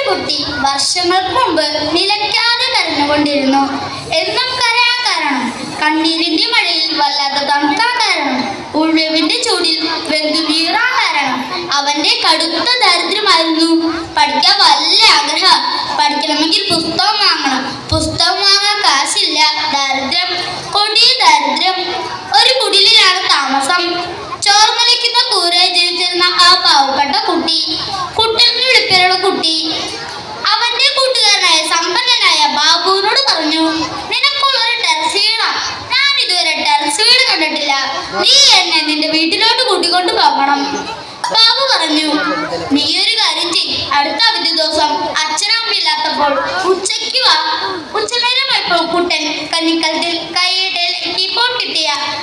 കുട്ടി വർഷങ്ങൾക്ക് മുമ്പ് നിലയ്ക്കാതെ കരഞ്ഞുകൊണ്ടിരുന്നു. എന്നും കരയാൻ കാരണം, കണ്ണീരിന്റെ മഴയിൽ വല്ലാത്ത തണുക്കാൻ കാരണം, ഉഴവിന്റെ ചൂടിൽ വെന്തു വീറാൻ കാരണം അവന്റെ കടുത്ത ദാരിദ്ര്യമായിരുന്നു. പഠിക്കാൻ വല്ല ആഗ്രഹം. പഠിക്കണമെങ്കിൽ പുസ്തകം വാങ്ങണം. പുസ്തകം വാങ്ങാൻ കാശില്ല. ദാരിദ്ര്യം, കൊടിയ ദാരിദ്ര്യം. ഒരു കുടിലിലാണ് താമസം. ചോർന്നലിക്കുന്ന കൂരയിൽ ജീവിച്ചിരുന്ന ആ പാവപ്പെട്ട കുട്ടി, കുട്ടിൽ വിളിപ്പേരുള്ള കുട്ടി, അവന്റെ കൂട്ടുകാരനായ സമ്പന്നനായ ബാബുവിനോട് പറഞ്ഞു, നിനക്കുള്ളൊരു ടെറസ് വീടാ. ഞാൻ ഇതുവരെ ടെറസ് വീട് കണ്ടിട്ടില്ല. നീ എന്നെ നിന്റെ വീട്ടിലോട്ട് കൂട്ടിക്കൊണ്ട് പോകണം. ബാബു പറഞ്ഞു, നീ ഒരു കാര്യം ചെയ്യ്. അടുത്ത അവധി ദിവസം അച്ഛനമ്മയില്ലാത്തപ്പോൾ ഉച്ചയ്ക്ക് വാ. ഉച്ചനേരമായപ്പോൾ കുട്ടൻ കന്നിക്കലത്തിൽ